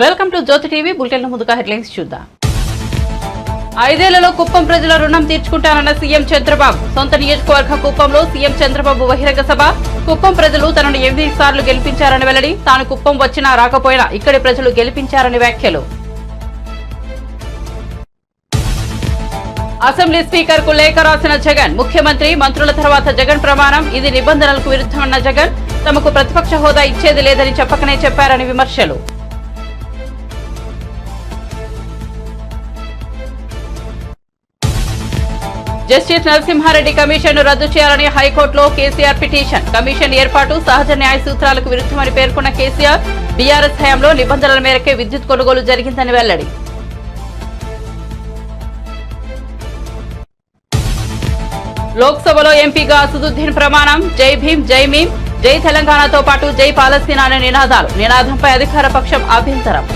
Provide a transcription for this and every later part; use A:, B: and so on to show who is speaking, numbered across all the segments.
A: Welcome to Jyothi TV. Bulletin ముందుగా headlines చూద్దాం. 5 ఏళ్లలో కుప్పం ప్రజల రుణం తీర్చుకుంటానన్న సీఎం చంద్రబాబు. సొంత నియోజకవర్గం కుప్పంలో సీఎం చంద్రబాబు బహిరంగ సభ. కుప్పం ప్రజలు తనను 8 సార్లు గెలిపించారని వెల్లడి. తాను కుప్పం వచ్చినా రాకపోయినా ఇక్కడి ప్రజలు గెలిపించారని వ్యాఖ్యలు. అసెంబ్లీ స్పీకర్ కు లేఖ రాసిన జగన్. ముఖ్యమంత్రి మంత్రుల తర్వాత జగన్ ప్రమాణం. ఇది నిబంధనలకు విరుద్ధమన్న జగన్. తమకు ప్రతిపక్ష హోదా ఇచ్చేది లేదని చెప్పకనే చెప్పారని విమర్శలు. జస్టిస్ నరసింహారెడ్డి కమిషన్ ను రద్దు చేయాలని హైకోర్టులో కేసీఆర్ పిటిషన్. కమిషన్ ఏర్పాటు సహజ న్యాయ సూత్రాలకు విరుద్ధమని పేర్కొన్న కేసీఆర్. బీఆర్ఎస్ హయాంలో నిబంధనల మేరకే విద్యుత్ కొనుగోలు జరిగిందని వెల్లడి. లోక్సభలో ఎంపీగా అసదుద్దీన్ ప్రమాణం. జై భీమ్ జై మీమ్ జై తెలంగాణతో పాటు జై పాలస్తీనా అనే నినాదాలు. నినాదంపై అధికార పక్షం అభ్యంతరం.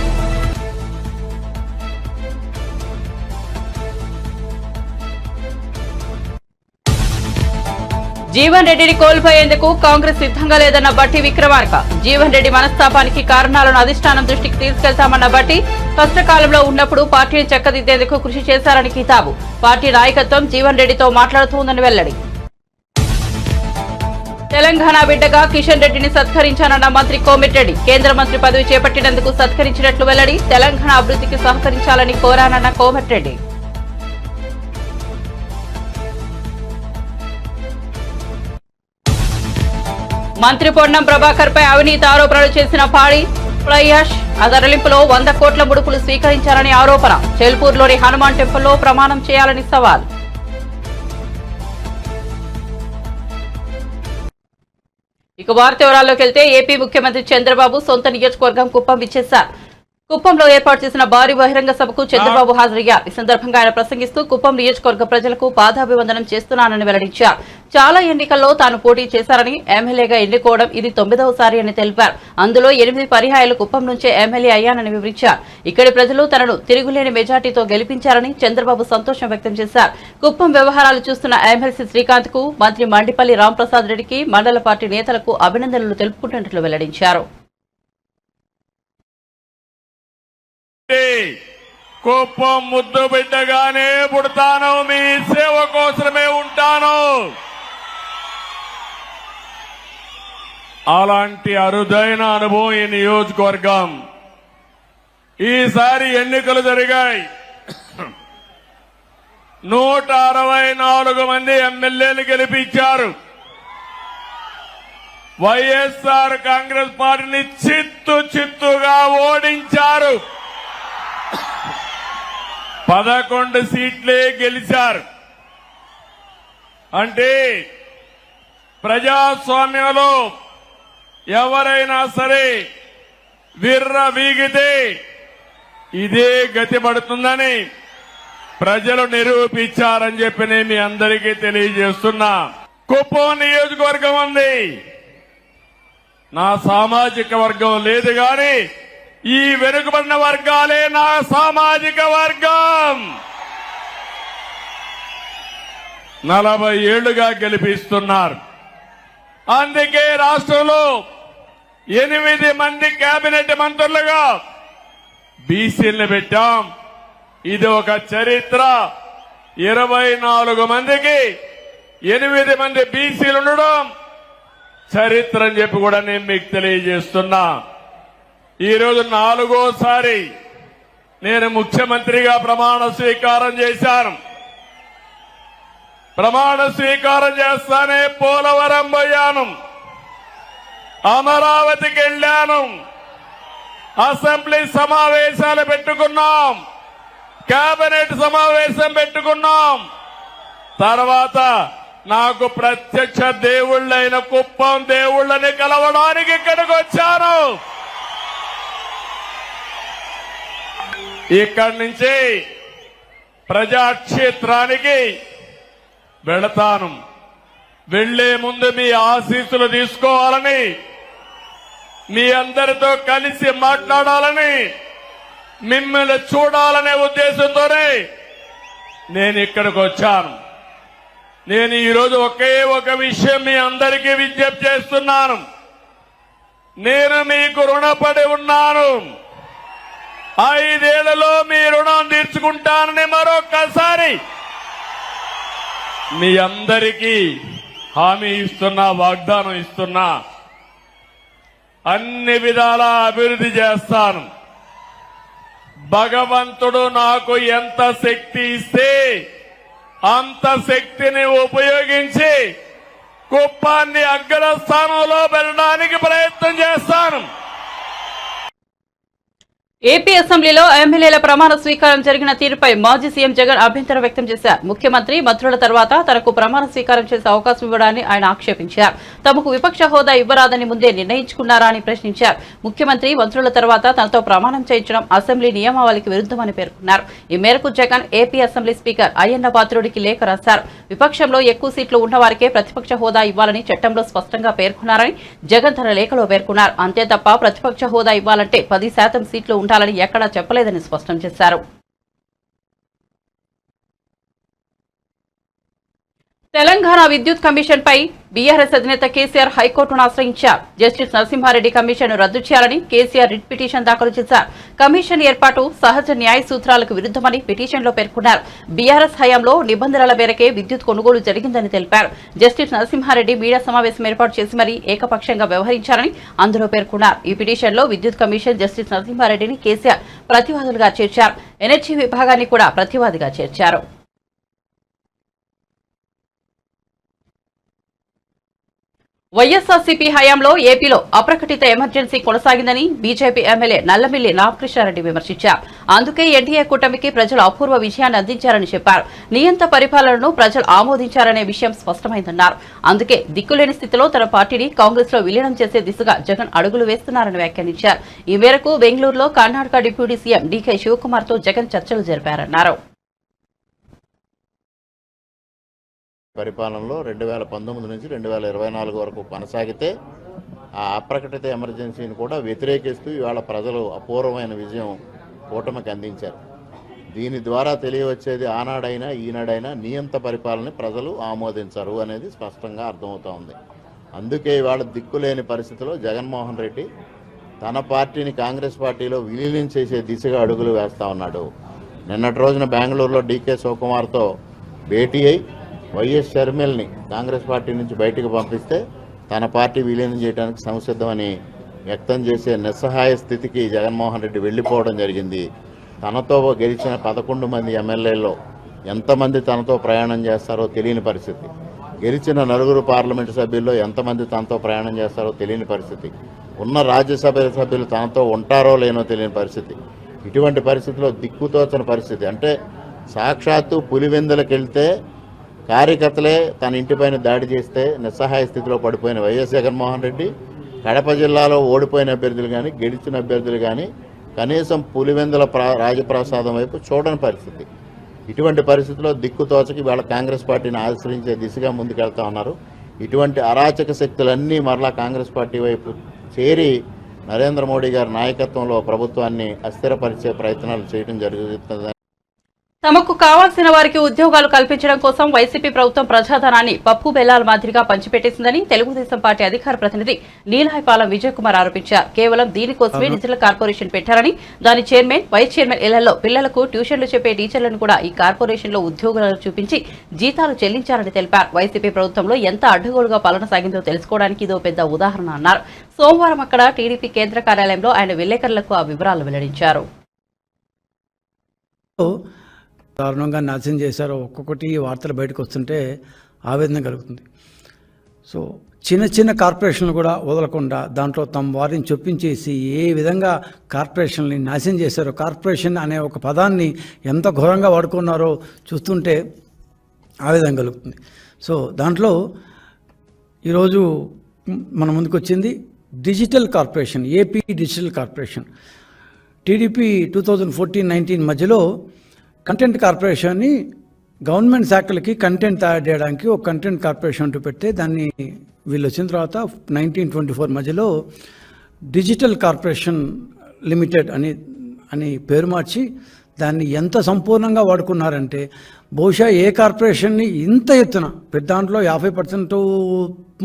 A: జీవన్ రెడ్డిని కోల్పోయేందుకు కాంగ్రెస్ సిద్ధంగా లేదన్న బట్టి విక్రమార్క. జీవన్ రెడ్డి మనస్తాపానికి కారణాలను అధిష్టానం దృష్టికి తీసుకెళ్తామన్న బట్టి కష్టకాలంలో ఉన్నప్పుడు పార్టీని చక్కదిద్దేందుకు కృషి చేశారని కితాబు. పార్టీ నాయకత్వం జీవన్ రెడ్డితో మాట్లాడుతోందని వెల్లడి. తెలంగాణ బిడ్డగా కిషన్ రెడ్డిని సత్కరించానన్న మంత్రి కోమిటిరెడ్డి. కేంద్ర మంత్రి పదవి చేపట్టినందుకు సత్కరించినట్లు వెల్లడి. తెలంగాణ అభివృద్ధికి సహకరించాలని కోరానన్న కోమిటిరెడ్డి. మంత్రి పొన్నం ప్రభాకర్ పై అవినీతి ఆరోపణలు చేసిన పాడి ప్రయాష్ తరలింపులో 100 కోట్ల ముడుపులు స్వీకరించారని ఆరోపణ. చెల్పూర్లోని హనుమాన్ టెంపుల్లో ప్రమాణం చేయాలని సవాల్. ఇక వార్త వివరాల్లోకి వెళ్తే ఏపీ ముఖ్యమంత్రి చంద్రబాబు సొంత నియోజకవర్గం కుప్పం విచ్చేశారు. కుప్పంలో ఏర్పాటు చేసిన భారీ బహిరంగ సభకు చంద్రబాబు హాజరయ్యారు. ఈ సందర్భంగా ఆయన ప్రసంగిస్తూ కుప్పం నియోజకవర్గ ప్రజలకు పాదాభివందనం చేస్తున్నానని వెల్లడించారు. చాలా ఎన్నికల్లో తాను పోటీ చేశారని, ఎమ్మెల్యేగా ఎన్నుకోవడం ఇది 9వసారి అని తెలిపారు. అందులో 8 పర్యాయాలు కుప్పం నుంచే ఎమ్మెల్యే అయ్యానని వివరించారు. ఇక్కడి ప్రజలు తనను తిరుగులేని మెజార్టీతో గెలిపించారని చంద్రబాబు సంతోషం వ్యక్తం చేశారు. కుప్పం వ్యవహారాలు చూస్తున్న ఎమ్మెల్సీ శ్రీకాంత్ కు, మంత్రి మండిపల్లి రాంప్రసాద్ రెడ్డికి, మండల పార్టీ నేతలకు అభినందనలు తెలుపుకుంటున్నట్లు వెల్లడించారు.
B: కుప్పం ముద్దు బిడ్డగానే పుడతాను, మీ సేవ కోసమే ఉంటాను. అలాంటి అరుదైన అనుభవం ఈ నియోజకవర్గం. ఈసారి ఎన్నికలు జరిగాయి. 164 మంది ఎమ్మెల్యేలు గెలిపించారు. వైఎస్ఆర్ కాంగ్రెస్ పార్టీని చిత్తుగా ఓడించారు. 11 సీట్లే గెలిచారు. అంటే ప్రజాస్వామ్యంలో ఎవరైనా సరే విర్ర వీగితే ఇదే గతి పడుతుందని ప్రజలు నిరూపించారని చెప్పి నేను మీ అందరికీ తెలియజేస్తున్నా. కుప్పం నియోజకవర్గం ఉంది, నా సామాజిక వర్గం లేదు గాని ఈ వెనుకబడిన వర్గాలే నా సామాజిక వర్గం. 40 ఏళ్లుగా గెలిపిస్తున్నారు. అందుకే రాష్ట్రంలో 8 మంది కేబినెట్ మంత్రులుగా బీసీలను పెట్టాం. ఇది ఒక చరిత్ర. 24 మందికి 8 మంది బీసీలు ఉండడం చరిత్ర అని చెప్పి కూడా నేను మీకు తెలియజేస్తున్నా. ఈరోజు 4వసారి నేను ముఖ్యమంత్రిగా ప్రమాణ స్వీకారం చేశాను. ప్రమాణ స్వీకారం చేస్తానే పోలవరం పోయాను, అమరావతికి వెళ్లాను, అసెంబ్లీ సమావేశాలు పెట్టుకున్నాం, కేబినెట్ సమావేశం పెట్టుకున్నాం. తర్వాత నాకు ప్రత్యక్ష దేవుళ్ళైన కుప్పం దేవుళ్ళని కలవడానికి ఇక్కడికి వచ్చాను. ఇక్కడి నుంచి ప్రజాక్షేత్రానికి వెళతాను. వెళ్లే ముందు మీ ఆశీస్సులు తీసుకోవాలని, మీ అందరితో కలిసి మాట్లాడాలని, మిమ్మల్ని చూడాలనే ఉద్దేశంతోనే నేను ఇక్కడికి వచ్చాను. నేను ఈరోజు ఒకే ఒక విషయం మీ అందరికీ విజ్ఞప్తి చేస్తున్నాను. నేను మీకు రుణపడి ఉన్నాను. 5 ఏళ్లలో మీ రుణం తీర్చుకుంటానని మరొక్కసారి మీ అందరికీ హామీ ఇస్తున్నా, వాగ్దానం ఇస్తున్నా. అన్ని విధాల అభివృద్ధి చేస్తాను. భగవంతుడు నాకు ఎంత శక్తి ఇస్తే అంత శక్తిని ఉపయోగించి కుప్పాన్ని అగ్రస్థానంలో పెట్టడానికి ప్రయత్నం చేస్తాను.
A: ఏపీ అసెంబ్లీలో ఎమ్మెల్యేల ప్రమాణ స్వీకారం జరిగిన తీరుపై మాజీ సీఎం జగన్ అభ్యంతరం వ్యక్తం చేశారు. ముఖ్యమంత్రి మంత్రుల తర్వాత తనకు ప్రమాణ స్వీకారం చేసే అవకాశం ఇవ్వడాన్ని ఆయన ఆక్షేపించారు. తమకు విపక్ష హోదా ఇవ్వరాదని ముందే నిర్ణయించుకున్నారా అని ప్రశ్నించారు. ముఖ్యమంత్రి మంత్రుల తర్వాత తనతో ప్రమాణం చేయించడం అసెంబ్లీ నియమావళికి విరుద్ధమని పేర్కొన్నారు. ఈ మేరకు Jagan AP assembly speaker Ayyanna పాత్రుడికి లేఖ రాశారు. విపక్షంలో ఎక్కువ సీట్లు ఉన్నవారికే ప్రతిపక్ష హోదా ఇవ్వాలని చట్టంలో స్పష్టంగా పేర్కొన్నారని జగన్ తన లేఖలో పేర్కొన్నారు. అంతే తప్ప ప్రతిపక్ష హోదా ఇవ్వాలంటే 10% సీట్లు ఉండాలని ఎక్కడా చెప్పలేదని స్పష్టం చేశారు. తెలంగాణ విద్యుత్ కమిషన్ పై బీఆర్ఎస్ అధినేత కేసీఆర్ హైకోర్టును ఆశ్రయించారు. జస్టిస్ నరసింహారెడ్డి కమిషన్ రద్దు చేయాలని కేసీఆర్ రిట్ పిటిషన్ దాఖలు చేశారు. కమిషన్ ఏర్పాటు సహజ న్యాయ సూత్రాలకు విరుద్ధమని పిటిషన్లో పేర్కొన్నారు. బీఆర్ఎస్ హయాంలో నిబంధనల మేరకే విద్యుత్ కొనుగోలు జరిగిందని తెలిపారు. జస్టిస్ నరసింహారెడ్డి మీడియా సమావేశం ఏర్పాటు చేసి మరీ ఏకపక్షంగా వ్యవహరించారని అందులో పేర్కొన్నారు. ఈ పిటిషన్లో విద్యుత్ కమిషన్ జస్టిస్ నరసింహారెడ్డిని కేసీఆర్ ప్రతివాదులుగా చేర్చారు. ఎనర్జీ విభాగాన్ని కూడా ప్రతివాదిగా చేర్చారు. వైఎస్ఆర్సీపీ హయాంలో ఏపీలో అప్రకటిత ఎమర్జెన్సీ కొనసాగిందని బీజేపీ ఎమ్మెల్యే నల్లమిల్లి రామకృష్ణారెడ్డి విమర్శించారు. అందుకే ఎన్డీఏ కూటమికి ప్రజలు అపూర్వ విజయాన్ని అందించారని చెప్పారు. నియంత పరిపాలనను ప్రజలు ఆమోదించారనే విషయం స్పష్టమైందన్నారు. అందుకే దిక్కులేని స్థితిలో తన పార్టీని కాంగ్రెస్ లో విలీనం చేసే దిశగా జగన్ అడుగులు వేస్తున్నారని వ్యాఖ్యానించారు. ఈ మేరకు బెంగళూరులో Karnataka deputy CM DK Shivakumar తో జగన్ చర్చలు జరిపారన్నారు.
C: పరిపాలనలో 2019 నుంచి 2024 వరకు కొనసాగితే ఆ అప్రకటిత ఎమర్జెన్సీని కూడా వ్యతిరేకిస్తూ ఇవాళ ప్రజలు అపూర్వమైన విజయం కూటమికి అందించారు. దీని ద్వారా తెలియవచ్చేది ఆనాడైనా ఈనాడైనా నియంత పరిపాలన ప్రజలు ఆమోదించరు అనేది స్పష్టంగా అర్థమవుతా ఉంది. అందుకే ఇవాళ దిక్కులేని పరిస్థితిలో జగన్మోహన్ రెడ్డి తన పార్టీని కాంగ్రెస్ పార్టీలో విలీనం చేసే దిశగా అడుగులు వేస్తా ఉన్నాడు. నిన్నటి రోజున బెంగళూరులో డీకే శివకుమార్తో భేటీ అయి వైఎస్ షర్మిల్ని కాంగ్రెస్ పార్టీ నుంచి బయటకు పంపిస్తే తన పార్టీ విలీనం చేయడానికి సంసిద్ధమని వ్యక్తం చేసే నిస్సహాయ స్థితికి జగన్మోహన్ రెడ్డి వెళ్లిపోవడం జరిగింది. తనతో గెలిచిన 11 మంది ఎమ్మెల్యేల్లో ఎంతమంది తనతో ప్రయాణం చేస్తారో తెలియని పరిస్థితి. గెలిచిన 9 పార్లమెంటు సభ్యుల్లో ఎంతమంది తనతో ప్రయాణం చేస్తారో తెలియని పరిస్థితి. ఉన్న రాజ్యసభ సభ్యులు తనతో ఉంటారో లేనో తెలియని పరిస్థితి. ఇటువంటి పరిస్థితిలో దిక్కుతోచని పరిస్థితి. అంటే సాక్షాత్తు పులివెందులకు వెళ్తే కార్యకర్తలే తన ఇంటిపైన దాడి చేస్తే నిస్సహాయ స్థితిలో పడిపోయిన వైఎస్ జగన్మోహన్ రెడ్డి కడప జిల్లాలో ఓడిపోయిన అభ్యర్థులు కానీ గెలిచిన అభ్యర్థులు కానీ కనీసం పులివెందుల రాజప్రసాదం వైపు చూడని పరిస్థితి. ఇటువంటి పరిస్థితిలో దిక్కుతోచకి వాళ్ళ కాంగ్రెస్ పార్టీని ఆశ్రయించే దిశగా ముందుకెళ్తా ఉన్నారు. ఇటువంటి అరాచక శక్తులన్నీ మరలా కాంగ్రెస్ పార్టీ వైపు చేరి నరేంద్ర మోడీ గారి నాయకత్వంలో ప్రభుత్వాన్ని అస్థిరపరిచే ప్రయత్నాలు చేయడం జరుగుతుంది.
A: తమకు కావాల్సిన వారికి ఉద్యోగాలు కల్పించడం కోసం వైసీపీ ప్రభుత్వం ప్రజాధనాన్ని పప్పు బెల్లాల మాదిరిగా పంచిపెట్టేసిందని తెలుగుదేశం పార్టీ అధికార ప్రతినిధి నీలాయపాలెం విజయ్ కుమార్ ఆరోపించారు. కేవలం దీనికోసమే డిజిటల్ కార్పొరేషన్ పెట్టారని, దాని చైర్మన్, వైస్ చైర్మన్ ఇళ్లలో పిల్లలకు ట్యూషన్లు చెప్పే టీచర్లను కూడా ఈ కార్పొరేషన్లో ఉద్యోగాలు చూపించి జీతాలు చెల్లించారని తెలిపారు. వైసీపీ ప్రభుత్వంలో ఎంత అడ్డగోలుగా పాలన సాగిందో తెలుసుకోవడానికి ఇదో పెద్ద ఉదాహరణ అన్నారు. సోమవారం అక్కడ టీడీపీ కేంద్ర కార్యాలయంలో ఆయన విలేకరులకు ఆ వివరాలు వెల్లడించారు.
D: దారుణంగా నాశనం చేశారో ఒక్కొక్కటి వార్తలు బయటకు వస్తుంటే ఆవేదన కలుగుతుంది. సో చిన్న చిన్న కార్పొరేషన్లు కూడా వదలకుండా దాంట్లో తమ వారిని చొప్పించేసి ఏ విధంగా కార్పొరేషన్ని నాశనం చేశారో, కార్పొరేషన్ అనే ఒక పదాన్ని ఎంత ఘోరంగా వాడుకున్నారో చూస్తుంటే ఆవేదన కలుగుతుంది. సో దాంట్లో ఈరోజు మన ముందుకు వచ్చింది digital corporation, AP digital corporation. TDP 2014-19 మధ్యలో కంటెంట్ కార్పొరేషన్ని గవర్నమెంట్ శాఖలకి కంటెంట్ తయారు చేయడానికి ఒక కంటెంట్ కార్పొరేషన్ అంటూ పెడితే దాన్ని వీళ్ళు వచ్చిన తర్వాత 1924 మధ్యలో డిజిటల్ కార్పొరేషన్ లిమిటెడ్ అని పేరు మార్చి దాన్ని ఎంత సంపూర్ణంగా వాడుకున్నారంటే బహుశా ఏ కార్పొరేషన్ని ఇంత ఎత్తున దాంట్లో 50%,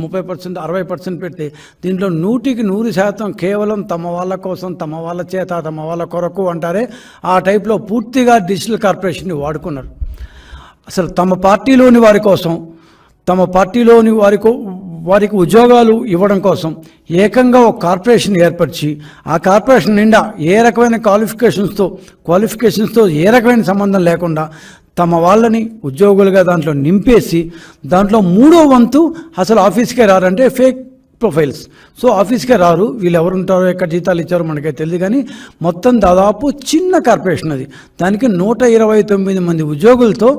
D: 30%, 60% పెడితే దీంట్లో 100% కేవలం తమ వాళ్ళ కోసం, తమ వాళ్ళ చేత, తమ వాళ్ళ కొరకు అంటారే ఆ టైప్లో పూర్తిగా డిజిటల్ కార్పొరేషన్ని వాడుకున్నారు. అసలు తమ పార్టీలోని వారి కోసం, తమ పార్టీలోని వారికి ఉద్యోగాలు ఇవ్వడం కోసం ఏకంగా ఒక కార్పొరేషన్ ఏర్పరిచి ఆ కార్పొరేషన్ నిండా ఏ రకమైన క్వాలిఫికేషన్స్తో ఏ రకమైన సంబంధం లేకుండా తమ వాళ్ళని ఉద్యోగులుగా దాంట్లో నింపేసి దాంట్లో 3వ వంతు అసలు ఆఫీస్కే రారంటే ఫేక్ ప్రొఫైల్స్. సో ఆఫీస్కే రారు, వీళ్ళు ఎవరు ఉంటారో ఎక్కడ జీతాలు ఇచ్చారో మనకే తెలియదు. కానీ మొత్తం దాదాపు చిన్న కార్పొరేషన్ అది. దానికి 129 మంది ఉద్యోగులతో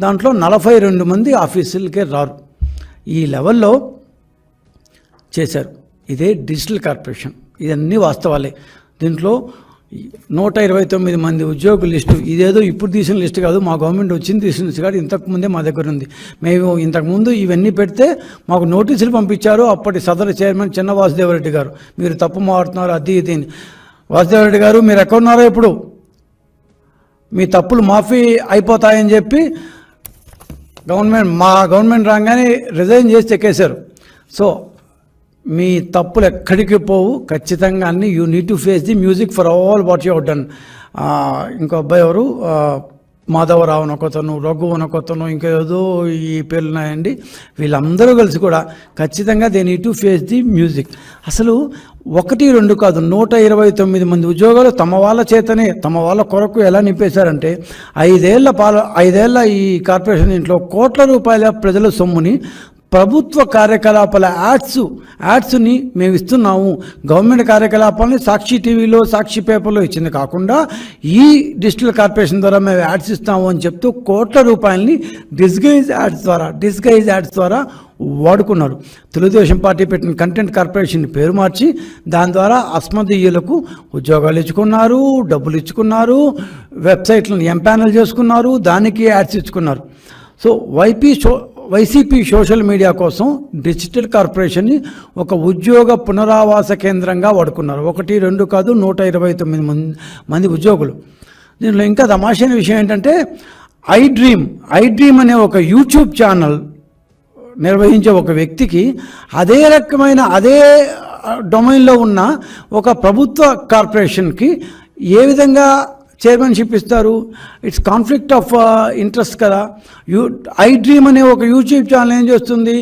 D: దాంట్లో 42 మంది ఆఫీసులకే రారు. ఈ లెవెల్లో చేశారు. ఇదే డిజిటల్ కార్పొరేషన్. ఇవన్నీ వాస్తవాలే. దీంట్లో 129 మంది ఉద్యోగుల లిస్టు ఇదేదో ఇప్పుడు తీసిన లిస్టు కాదు, మా గవర్నమెంట్ వచ్చింది తీసిన లిస్టు కాదు, ఇంతకుముందే మా దగ్గర ఉంది. మేము ఇంతకుముందు ఇవన్నీ పెడితే మాకు నోటీసులు పంపించారు అప్పటి సదరు చైర్మన్ చిన్న వాసుదేవరెడ్డి గారు, మీరు తప్పు మారుతున్నారు అది ఇది. వాసుదేవరెడ్డి గారు మీరు ఎక్కడున్నారో ఇప్పుడు, మీ తప్పులు మాఫీ అయిపోతాయని చెప్పి మా గవర్నమెంట్ రాగానే రిజైన్ చేసి చెక్కేశారు. సో మీ తప్పులు ఎక్కడికి పోవు, ఖచ్చితంగా అన్ని you need to face the music for all what you have done. ఇంకో అబ్బాయి ఎవరు, మాధవరావు అనకొతను, రఘు అనకొతను, ఇంకేదో ఈ పేర్లు ఉన్నాయండి. వీళ్ళందరూ కలిసి కూడా ఖచ్చితంగా they need to face the music. అసలు 1, 2 కాదు, 129 మంది ఉద్యోగాలు తమ వాళ్ళ చేతనే, తమ వాళ్ళ కొరకు ఎలా నింపేశారంటే 5 ఏళ్ల ఈ కార్పొరేషన్ ఇంట్లో కోట్ల రూపాయల ప్రజల సొమ్ముని ప్రభుత్వ కార్యకలాపాల యాడ్స్ని మేము ఇస్తున్నాము. గవర్నమెంట్ కార్యకలాపాలని సాక్షి టీవీలో, సాక్షి పేపర్లో ఇచ్చింది కాకుండా ఈ డిజిటల్ కార్పొరేషన్ ద్వారా మేము యాడ్స్ ఇస్తాము అని చెప్తూ కోట్ల రూపాయలని డిస్గైజ్ యాడ్స్ ద్వారా వాడుకున్నారు. తెలుగుదేశం పార్టీ పెట్టిన కంటెంట్ కార్పొరేషన్ పేరు మార్చి దాని ద్వారా అస్మదీయులకు ఉద్యోగాలు ఇచ్చుకున్నారు, డబ్బులు ఇచ్చుకున్నారు, వెబ్సైట్లను ఎంపానల్ చేసుకున్నారు, దానికి యాడ్స్ ఇచ్చుకున్నారు. సో వైసీపీ సోషల్ మీడియా కోసం డిజిటల్ కార్పొరేషన్ని ఒక ఉద్యోగ పునరావాస కేంద్రంగా వాడుకున్నారు. 1, 2 కాదు, 129 మంది ఉద్యోగులు. దీనిలో ఇంకా తమాషైన విషయం ఏంటంటే ఐ డ్రీమ్ అనే ఒక యూట్యూబ్ ఛానల్ నిర్వహించే ఒక వ్యక్తికి అదే రకమైన అదే డొమైన్లో ఉన్న ఒక ప్రభుత్వ కార్పొరేషన్కి ఏ విధంగా చైర్మన్షిప్ ఇస్తారు? ఇట్స్ కాన్ఫ్లిక్ట్ ఆఫ్ ఇంట్రెస్ట్ కదా. ఐ డ్రీమ్ అనే ఒక యూట్యూబ్ ఛానల్ ఏం చేస్తుంది,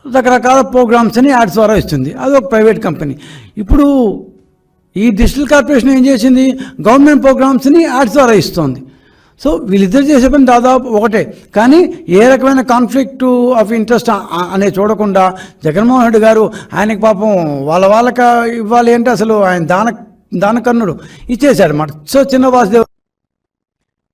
D: రకరకాల ప్రోగ్రామ్స్ని యాడ్స్ ద్వారా ఇస్తుంది, అది ఒక ప్రైవేట్ కంపెనీ. ఇప్పుడు ఈ డిజిటల్ కార్పొరేషన్ ఏం చేసింది, గవర్నమెంట్ ప్రోగ్రామ్స్ని యాడ్స్ ద్వారా ఇస్తుంది. సో వీళ్ళిద్దరు చేసే పని దాదాపు ఒకటే, కానీ ఏ రకమైన కాన్ఫ్లిక్ట్ ఆఫ్ ఇంట్రెస్ట్ అనే చూడకుండా జగన్మోహన్ రెడ్డి గారు ఆయనకి పాపం వాళ్ళకి ఇవ్వాలి అంటే అసలు ఆయన దానకన్నుడు ఇచ్చేశాడు అన్నమాట. సో చిన్న వాసుదేవ్.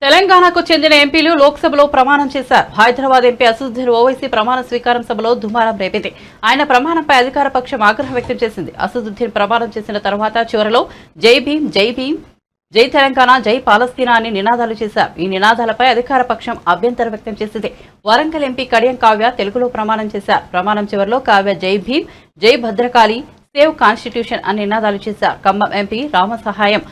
A: తెలంగాణకు చెందిన ఎంపీలు లోక్సభలో ప్రమాణం చేశారు. హైదరాబాద్ ఎంపీ అసదుద్దీన్ ఓవైసీ ప్రమాణ స్వీకారం సభలో దుమారం రేపింది. ఆయన ప్రమాణంపై అధికార పక్షం ఆగ్రహం వ్యక్తం చేసింది. అసదుద్దీన్ ప్రమాణం చేసిన తర్వాత చివరలో జై భీమ్, జై భీమ్, జై తెలంగాణ, జై పాలస్తీనా అని నినాదాలు చేశారు. ఈ నినాదాలపై అధికార పక్షం అభ్యంతరం వ్యక్తం చేసింది. వరంగల్ ఎంపీ కడియం కావ్య తెలుగులో ప్రమాణం చేశారు. ప్రమాణం చివరిలో కావ్య జై భీమ్, జై భద్రకాళి, సేవ్ కాన్స్టిట్యూషన్ అని నినాదాలు చేశారు. ఖమ్మం ఎంపీ రామసహాయం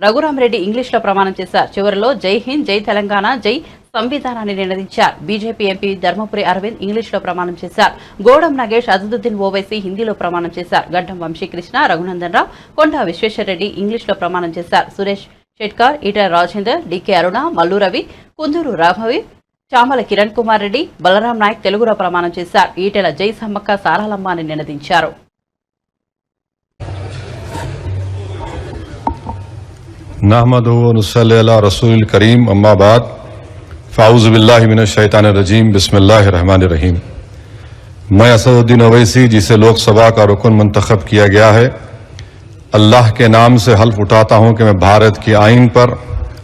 A: రఘురామరెడ్డి ఇంగ్లీష్లో ప్రమాణం చేశారు. చివరిలో జై హింద్, జై తెలంగాణ, జై సంవిధానాన్ని నినదించారు. బీజేపీ ఎంపీ ధర్మపురి అరవింద్ ఇంగ్లీష్లో ప్రమాణం చేశారు. గోడం నగేష్, అసదుద్దీన్ ఓవైసీ హిందీలో ప్రమాణం చేశారు. గడ్డం వంశీకృష్ణ, రఘునందన్ రావు, కొండా విశ్వేశ్వరరెడ్డి ఇంగ్లీష్లో ప్రమాణం చేశారు. సురేష్ షెట్కార్, ఈటల రాజేందర్, డికే అరుణ, మల్లు రవి, కుందూరు రాఘవి, చామల కిరణ్ కుమార్ రెడ్డి, బలరాం నాయక్ తెలుగులో ప్రమాణం చేశారు. ఈటెల జై సమ్మక్క సారాలమ్మ అని నినదించారు.
E: नहमदुहु व नुसल्ली अला रसूलिल करीम अम्मा बाद फ़ाऊज़ु बिल्लाहि मिनश शैतानिर रजीम बिस्मिल्लाहिर रहमानिर रहीम। मैं असदुद्दीन ओवैसी, जिसे लोकसभा का रुकन मंतखब किया गया है, अल्लाह के नाम से हल्फ उठाता हूँ कि मैं भारत के आइन पर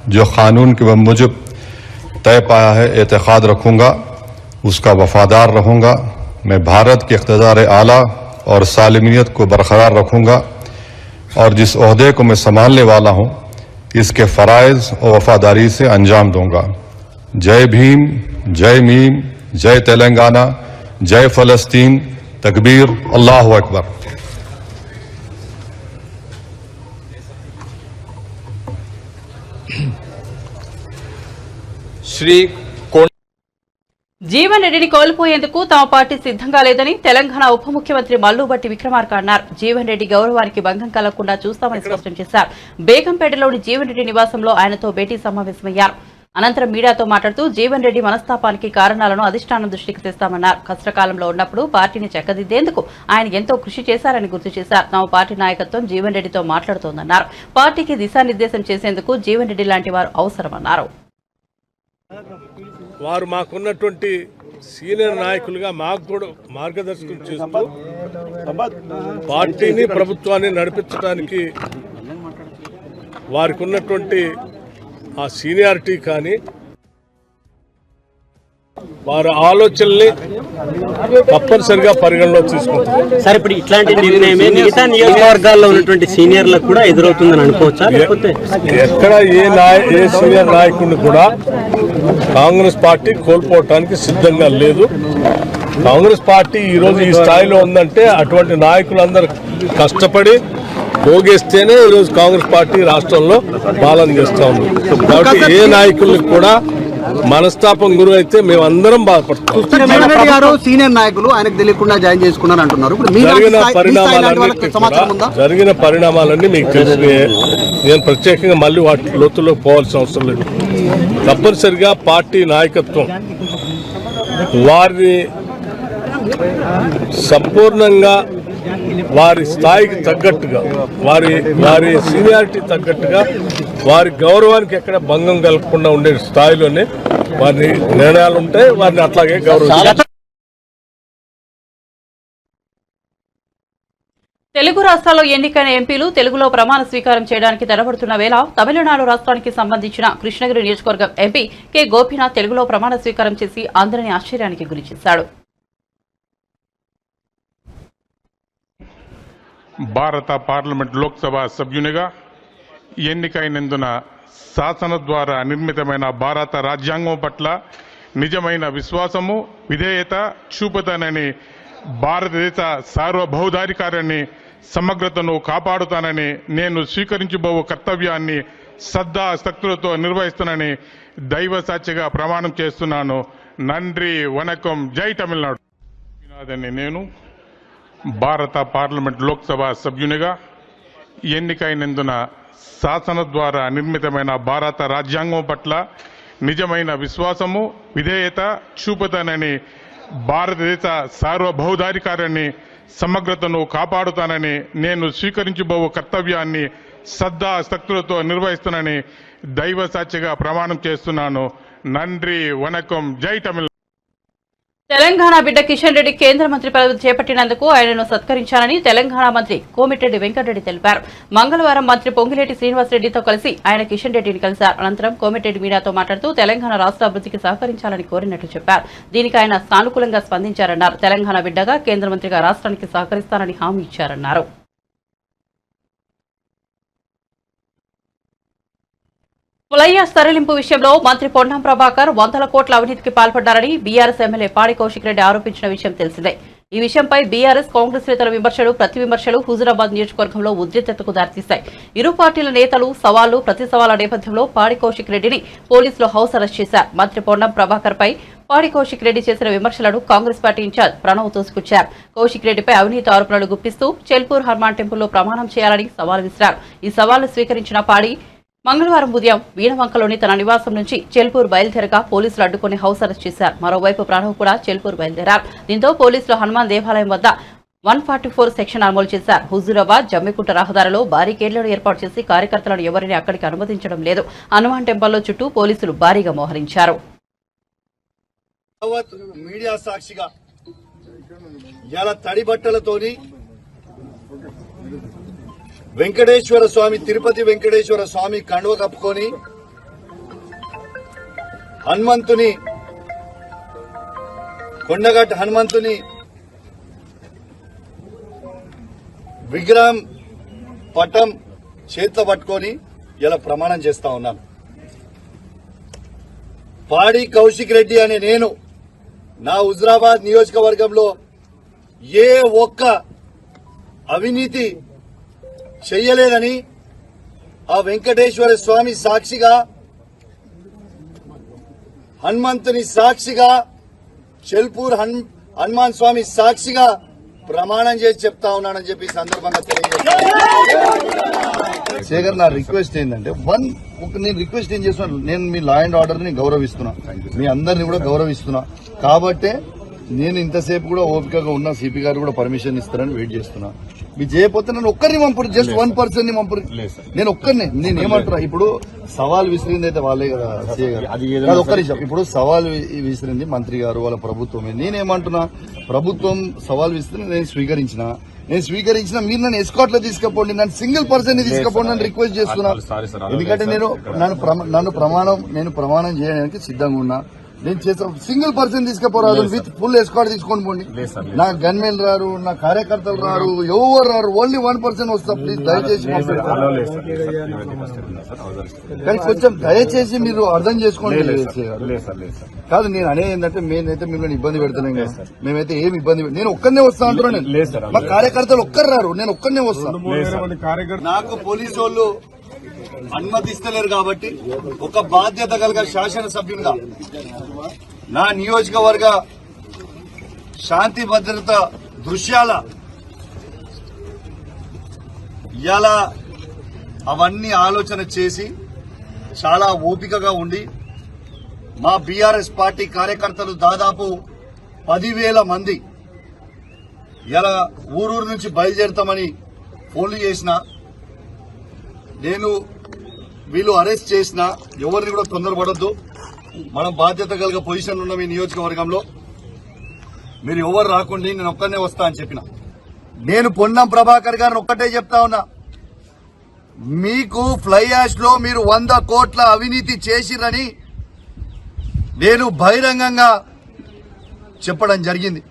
E: जो क़ानून के मुजब तय पाया है एतक़ाद रखूँगा, उसका वफ़ादार रहूँगा। मैं भारत के इक़्तिदार आला और सालिमियत को बरकरार रखूँगा और जिस ओहदे को मैं संभालने वाला हूँ इसके फ़राइज़ और वफादारी से अंजाम दूंगा। जय भीम, जय मीम, जय तेलंगाना, जय फ़लस्तीन, तकबीर, अल्लाहु अकबर।
F: श्री
A: జీవన్ రెడ్డిని కోల్పోయేందుకు తమ పార్టీ సిద్ధంగా లేదని తెలంగాణ ఉప ముఖ్యమంత్రి మల్లుబట్టి విక్రమార్క అన్నారు. జీవన్ రెడ్డి గౌరవానికి భంగం కలగకుండా చూస్తామని స్పష్టం చేశారు. బేగంపేటలోని జీవన్ రెడ్డి నివాసంలో ఆయనతో భేటీ సమావేశమయ్యారు. అనంతరం మీడియాతో మాట్లాడుతూ జీవన్ రెడ్డి మనస్తాపానికి కారణాలను అధిష్టానం దృష్టికి తెస్తామన్నారు. కష్టకాలంలో ఉన్నప్పుడు పార్టీని చక్కదిద్దేందుకు ఆయన ఎంతో కృషి చేశారని గుర్తు చేశారు. తమ పార్టీ నాయకత్వం జీవన్ రెడ్డితో మాట్లాడుతోందన్నారు. పార్టీకి దిశానిర్దేశం చేసేందుకు జీవన్ రెడ్డి లాంటి వారు అవసరమన్నారు.
G: వారు మాకున్నటువంటి సీనియర్ నాయకులుగా మాకు కూడా మార్గదర్శకం చేస్తూ పార్టీని ప్రభుత్వాన్ని నడిపించడానికి వారికి ఉన్నటువంటి ఆ సీనియారిటీ కానీ వారి ఆలోచనల్ని తప్పనిసరిగా పరిగణలో తీసుకుంటారు.
H: సార్, ఇప్పుడు ఇట్లాంటి నిర్ణయమే మిగతా నియోజకవర్గాల్లో ఉన్నటువంటి సీనియర్లకు కూడా ఎదురవుతుందని అనుకోవచ్చా? లేకపోతే
G: ఎక్కడ ఏ సీనియర్ నాయకుడిని కూడా కాంగ్రెస్ పార్టీ కోల్పోవటానికి సిద్ధంగా లేదు. కాంగ్రెస్ పార్టీ ఈరోజు ఈ స్థాయిలో ఉందంటే అటువంటి నాయకులందరూ కష్టపడి పోగేస్తేనే ఈరోజు కాంగ్రెస్ పార్టీ రాష్ట్రంలో పాలన చేస్తా ఉంది. కాబట్టి ఏ నాయకులకు కూడా మనస్తాపం గురి అయితే మేమందరం బాధపడతాం.
I: సీనియర్ నాయకులు ఆయనకు తెలియకుండా జాయిన్ చేసుకున్నారు అంటున్నారు.
G: జరిగిన పరిణామాలన్నీ మీకు తెలిసినే. నేను ప్రత్యేకంగా మళ్ళీ వాటి లోతుల్లోకి పోవాల్సిన అవసరం లేదు. తప్పనిసరిగా పార్టీ నాయకత్వం వారిని సంపూర్ణంగా వారి స్థాయికి తగ్గట్టుగా వారి సీనియారిటీ తగ్గట్టుగా వారి గౌరవానికి ఎక్కడ భంగం కలగకుండా ఉండే స్థాయిలోనే వారి నిర్ణయాలు ఉంటాయి. వారిని అట్లాగే గౌరవిస్తారు.
A: తెలుగు రాష్ట్రాల్లో ఎన్నికైన ఎంపీలు తెలుగులో ప్రమాణ స్వీకారం చేయడానికి తడబడుతున్న వేళ తమిళనాడు రాష్ట్రానికి సంబంధించిన కృష్ణగిరి నియోజకవర్గం ఎంపీ కె గోపీనాథ్ తెలుగులో ప్రమాణ స్వీకారం చేసి అందరినీ ఆశ్చర్యానికి గురిచేశాడు.
J: భారత పార్లమెంట్ లోక్సభ సభ్యునిగా ఎన్నికైనందున శాసన ద్వారా నిర్మితమైన భారత రాజ్యాంగం పట్ల నిజమైన విశ్వాసము విధేయత చూపుతానని, భారతదేశ సార్వభౌమాధికారాన్ని సమగ్రతను కాపాడుతానని, నేను స్వీకరించబో కర్తవ్యాన్ని శ్రద్ధాశక్తులతో నిర్వహిస్తానని దైవ సాక్షిగా ప్రమాణం చేస్తున్నాను. నంద్రి వనకం, జై తమిళనాడు. నేను భారత పార్లమెంట్ లోక్సభ సభ్యునిగా ఎన్నికైనందున శాసన ద్వారా నిర్మితమైన భారత రాజ్యాంగం పట్ల నిజమైన విశ్వాసము విధేయత చూపుతానని, భారతదేశ సార్వభౌమాధికారాన్ని సమగ్రతను కాపాడుతానని, నేను స్వీకరించబో కర్తవ్యాన్ని శ్రద్ధాశక్తులతో నిర్వహిస్తానని దైవ సాక్షిగా ప్రమాణం చేస్తున్నాను. నంద్రి వనకం, జై తమిళనాడు.
A: తెలంగాణ బిడ్డ కిషన్ రెడ్డి కేంద్ర మంత్రి పదవి చేపట్టినందుకు ఆయనను సత్కరించానని తెలంగాణ మంత్రి కోమిటిరెడ్డి వెంకటరెడ్డి తెలిపారు. మంగళవారం మంత్రి పొంగిలేటి శ్రీనివాసరెడ్డితో కలిసి ఆయన కిషన్ రెడ్డిని కలిశారు. అనంతరం కోమిటిరెడ్డి మీడియాతో మాట్లాడుతూ తెలంగాణ రాష్ట్ర అభివృద్ధికి సహకరించాలని కోరినట్లు చెప్పారు. దీనికి ఆయన సానుకూలంగా స్పందించారన్నారు. తెలంగాణ బిడ్డగా కేంద్ర మంత్రిగా రాష్ట్రానికి సహకరిస్తానని హామీ ఇచ్చారన్నారు. ఫ్లైయాస్ తరలింపు విషయంలో మంత్రి పొన్నం ప్రభాకర్ 100 కోట్ల అవినీతికి పాల్పడ్డారని బీఆర్ఎస్ ఎమ్మెల్యే పాడి కౌశిక్ రెడ్డి ఆరోపించిన విషయం తెలిసిందే. ఈ విషయంపై బీఆర్ఎస్ కాంగ్రెస్ నేతల విమర్శలు ప్రతి విమర్శలు హుజూరాబాద్ నియోజకవర్గంలో ఉద్రిక్తతకు దారితీశాయి. ఇరు పార్టీల నేతలు సవాళ్లు ప్రతి సవాళ్ల నేపథ్యంలో పాడి కౌశిక్ రెడ్డిని పోలీసులు హౌస్ అరెస్ట్ చేశారు. మంత్రి పొన్నం ప్రభాకర్ పై పాడి కౌశిక్ రెడ్డి చేసిన విమర్శలను కాంగ్రెస్ పార్టీ ఇన్ఛార్జ్ ప్రణవ్ తోసిపుచ్చారు. కౌశిక్ రెడ్డిపై అవినీతి ఆరోపణలు గుప్పిస్తూ చెల్పూర్ హనుమాన్ టెంపుల్లో ప్రమాణం చేయాలని సవాల్ విసిరారు. ఈ సవాల్ను స్వీకరించిన పాడి మంగళవారం ఉదయం వీణవంకలోని తన నివాసం నుంచి చెల్పూర్ బయలుదేరగా పోలీసులు అడ్డుకుని హౌస్ అరెస్ట్ చేశారు. మరోవైపు ప్రణవ్ కూడా చెల్పూర్ బయలుదేరారు. దీంతో పోలీసులు హనుమాన్ దేవాలయం వద్ద 144 సెక్షన్ అమలు చేశారు. హుజూరాబాద్ జమ్మికుంట రహదారిలో బారికేడ్లను ఏర్పాటు చేసి కార్యకర్తలను ఎవరిని అక్కడికి అనుమతించడం లేదు. హనుమాన్ టెంపుల్లో చుట్టూ పోలీసులు భారీగా మోహరించారు.
I: మీడియా సాక్షిగా ఇలా తడి బట్టలతోని వెంకటేశ్వర స్వామి తిరుపతి వెంకటేశ్వర స్వామి కండువ కప్పుకొని హనుమంతుని కొండగట్టు హనుమంతుని విగ్రహం పటం చేతిలో పట్టుకొని ఇలా ప్రమాణం చేస్తా ఉన్నాను. పాడి కౌశిక్ రెడ్డి అనే నేను నా హుజూరాబాద్ నియోజకవర్గంలో ఏ ఒక్క అవినీతి చెయ్యలేదని ఆ వెంకటేశ్వర స్వామి సాక్షిగా హనుమంతుని సాక్షిగా, చెల్పూర్ హనుమాన్ స్వామి సాక్షిగా ప్రమాణం చేసి చెప్తా ఉన్నానని చెప్పి ఈ సందర్భంగా తెలియజేస్తాను. శేఖర్, నా రిక్వెస్ట్ ఏంటంటే నేను రిక్వెస్ట్ ఏం చేస్తున్నా, నేను మీ లా అండ్ ఆర్డర్ ని గౌరవిస్తున్నా, మీ అందరిని కూడా గౌరవిస్తున్నా. కాబట్టే నేను ఇంతసేపు కూడా ఓపికగా ఉన్నా. సిపి గారు కూడా పర్మిషన్ ఇస్తారని వెయిట్ చేస్తున్నా. మీరు చేయకపోతే నన్ను ఒక్కరిని పంపురు, జస్ట్ 1% ని పంపురు. నేను ఒక్కరిని, నేను ఏమంటున్నా, ఇప్పుడు సవాల్ విసిరింది అయితే వాళ్ళే కదా సీఏ గారు. కాదు, ఒక్క నిమిషం. ఇప్పుడు సవాల్ విసిరింది మంత్రి గారు, వాళ్ళ ప్రభుత్వమే. నేనేమంటున్నా, ప్రభుత్వం సవాల్ విసిరి నేను స్వీకరించిన మీరు నన్ను ఎస్కాట్ లో తీసుకుపోండి, నన్ను సింగిల్ పర్సన్ ని తీసుకుపోండి అని రిక్వెస్ట్ చేస్తున్నా. ఎందుకంటే నేను ప్రమాణం చేయడానికి సిద్ధంగా ఉన్నా. నేను చేసా సింగిల్ పర్సన్ తీసుకుపోరాదు, విత్ ఫుల్ ఎస్కాట్ తీసుకొని పోండి. నా గన్మెన్ రారు, నా కార్యకర్తలు రారు, ఎవరు రారు, ఓన్లీ 1% వస్తా. ప్లీజ్ దయచేసి కానీ కొంచెం దయచేసి మీరు అర్థం చేసుకోండి. కాదు, నేను అనేది ఏంటంటే మేమైతే మిమ్మల్ని ఇబ్బంది పెడతాను కదా, మేమైతే ఏమి ఇబ్బంది నేను ఒక్కనే వస్తా అంటున్నాను. మా కార్యకర్తలు ఒక్కరు రారు, నేను ఒక్కనే వస్తాను. నాకు పోలీసు వాళ్ళు అనుమతిస్తలేరు కాబట్టి ఒక బాధ్యత కలిగిన శాసనసభ్యునిగా నా నియోజకవర్గ శాంతి భద్రత దృశ్యాల ఇలా అవన్నీ ఆలోచన చేసి చాలా ఓపికగా ఉండి మా బీఆర్ఎస్ పార్టీ కార్యకర్తలు దాదాపు 10,000 మంది ఇలా ఊరూరు నుంచి బయలుదేరుతామని ఫోన్లు చేసిన, నేను వీళ్ళు అరెస్ట్ చేసిన ఎవరిని కూడా తొందరపడొద్దు. మనం బాధ్యత కలిగిన పొజిషన్ ఉన్న మీ నియోజకవర్గంలో మీరు ఎవరు రాకుండా నేను ఒక్కనే వస్తా అని చెప్పిన. నేను పొన్నం ప్రభాకర్ గారిని ఒక్కటే చెప్తా ఉన్నా, మీకు ఫ్లై యాష్ లో మీరు 100 కోట్ల అవినీతి చేసిరని నేను బహిరంగంగా చెప్పడం జరిగింది.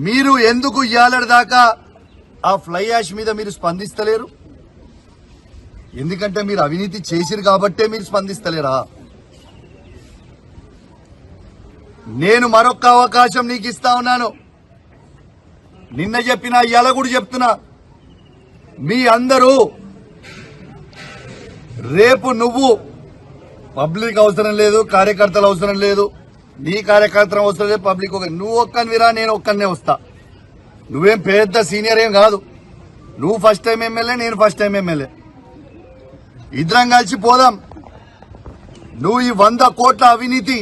I: మీరు ఎందుకు ఇయ్యాలటి దాకా ఆ ఫ్లై యాష్ మీద మీరు స్పందిస్తలేరు? ఎందుకంటే మీరు అవినీతి చేసిరు కాబట్టే మీరు స్పందిస్తలేరా? నేను మరొక అవకాశం నీకు ఇస్తా ఉన్నాను. నిన్న చెప్పినా ఇవాళ కూడా చెప్తున్నా, మీ అందరూ రేపు నువ్వు పబ్లిక్ అవసరం లేదు, కార్యకర్తలు అవసరం లేదు, నీ కార్యకర్తలు అవసరం లేదు, పబ్లిక్ నువ్వు ఒక్కనివిరా, నేను ఒక్కనే వస్తా. నువ్వేం పెద్ద సీనియర్ ఏం కాదు, నువ్వు ఫస్ట్ టైం ఎమ్మెల్యే, నేను ఫస్ట్ టైం ఎమ్మెల్యే. ఇద్దరం కలిసి పోదాం. నువ్వు ఈ 100 కోట్ల అవినీతి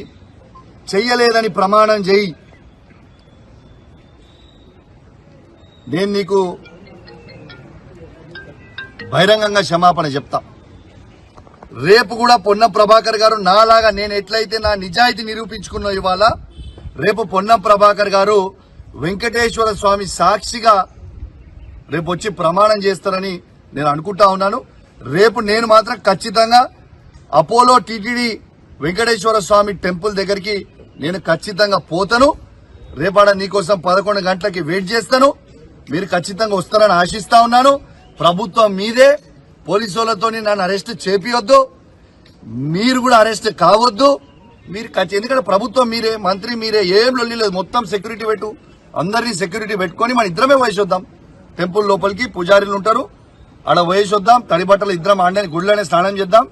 I: చెయ్యలేదని ప్రమాణం చేయి. నేను నీకు బహిరంగంగా క్షమాపణ చెప్తా. రేపు కూడా పొన్నం ప్రభాకర్ గారు నాలాగా నేను ఎట్లయితే నా నిజాయితీ నిరూపించుకున్నా ఇవాళ, రేపు పొన్నం ప్రభాకర్ గారు వెంకటేశ్వర స్వామి సాక్షిగా రేపు వచ్చి ప్రమాణం చేస్తారని నేను అనుకుంటా ఉన్నాను. రేపు నేను మాత్రం ఖచ్చితంగా అపోలో టీటీడీ వెంకటేశ్వర స్వామి టెంపుల్ దగ్గరికి నేను ఖచ్చితంగా పోతాను. రేపాడ నీకోసం 11 గంటలకి వెయిట్ చేస్తాను. మీరు ఖచ్చితంగా వస్తారని ఆశిస్తా ఉన్నాను. ప్రభుత్వం మీదే, పోలీసులతో నన్ను అరెస్ట్ చేపియొద్దు, మీరు కూడా అరెస్ట్ కావద్దు. మీరు ఎందుకంటే ప్రభుత్వం మీరే, మంత్రి మీరే, ఏం లొల్లి లేదు. మొత్తం సెక్యూరిటీ పెట్టు, అందరినీ సెక్యూరిటీ పెట్టుకొని మన ఇద్దరమే వయసొద్దాం. టెంపుల్ లోపలికి పూజారీలు ఉంటారు, ఆడ వయసొద్దాం. తడి బట్టలు ఇద్దరం ఆడని గుడిలోనే స్నానం చేద్దాం,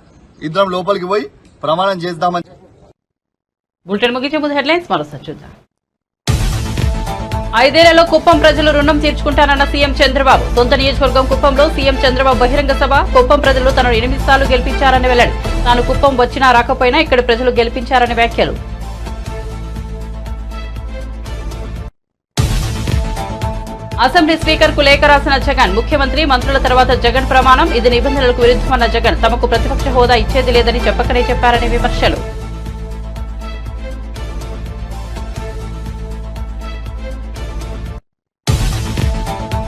I: ఇద్దరం లోపలికి పోయి ప్రమాణం చేద్దామని.
A: బులెటిన్ ముగించే ముందు హెడ్లైన్స్ మరోసారి చూద్దాం. 5 ఏళ్లలో కుప్పం ప్రజలు రుణం తీర్చుకుంటానన్న సీఎం చంద్రబాబు. సొంత నియోజకవర్గం కుప్పంలో సీఎం చంద్రబాబు బహిరంగ సభ. కుప్పం ప్రజలు తనను 8 సార్లు గెలిపించారని వెల్లడి. తాను కుప్పం వచ్చినా రాకపోయినా ఇక్కడ ప్రజలు గెలిపించారని వ్యాఖ్యలు. అసెంబ్లీ స్పీకర్ కు లేఖ రాసిన జగన్. ముఖ్యమంత్రి, మంత్రుల తర్వాత జగన్ ప్రమాణం. ఇది నిబంధనలకు విరుద్ధమన్న జగన్. తమకు ప్రతిపక్ష హోదా ఇచ్చేది లేదని చెప్పకనే చెప్పారని విమర్శలు.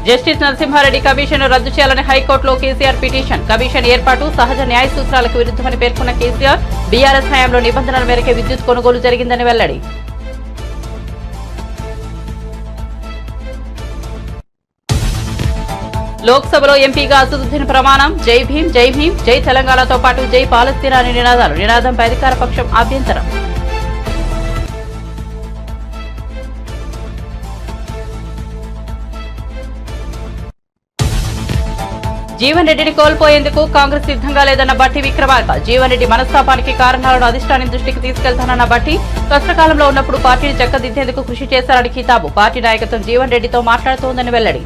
A: జస్టిస్ నరసింహారెడ్డి కమిషన్ రద్దు చేయాలని హైకోర్టులో కేసీఆర్ పిటిషన్. కమిషన్ ఏర్పాటు సహజ న్యాయ సూత్రాలకు విరుద్ధమని పేర్కొన్న కేసీఆర్, బీఆర్ఎస్ హయాంలో నిబంధనల మేరకే విద్యుత్ కొనుగోలు జరిగిందని వెల్లడి. లోక్సభలో ఎంపీగా అసదుద్దీన్ ప్రమాణం. జై భీం, జై భీం, జై తెలంగాణతో పాటు జై పాలస్తీనా అని నినాదాలు. నినాదంపై అధికార పక్షం అభ్యంతరం. జీవన్ రెడ్డిని కోల్పోయేందుకు కాంగ్రెస్ సిద్ధంగా లేదన్న బట్టి విక్రమార్క. జీవన్ రెడ్డి మనస్తాపానికి కారణాలను అధిష్టానం దృష్టికి తీసుకెళ్తానన్న బట్టి కష్టకాలంలో ఉన్నప్పుడు పార్టీని చక్కదిద్దేందుకు కృషి చేశారని కితాబు. పార్టీ నాయకత్వం జీవన్ రెడ్డితో మాట్లాడుతోందని వెల్లడి.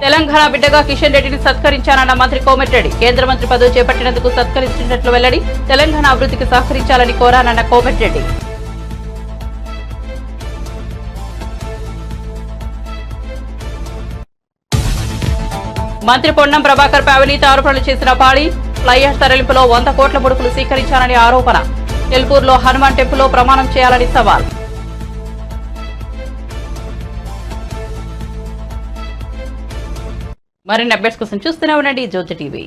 A: తెలంగాణ బిడ్డగా కిషన్ రెడ్డిని సత్కరించానన్న మంత్రి కోమటిరెడ్డి. కేంద్ర మంత్రి పదవి చేపట్టినందుకు సత్కరించినట్లు వెల్లడి. తెలంగాణ అభివృద్ధికి సహకరించాలని కోరానన్న కోమటిరెడ్డి. మంత్రి పొన్నం ప్రభాకర్ పై అవినీతి ఆరోపణలు చేసిన పాళీ. ఫ్లైయాష్ తరలింపులో 100 కోట్ల ముడుపులు స్వీకరించాలని ఆరోపణ. ఎల్పూర్లో హనుమాన్ టెంపుల్లో ప్రమాణం చేయాలని సవాల్. మరిన్ని అప్డేట్స్ కోసం చూస్తూనే ఉండండి జ్యోతి టీవీ.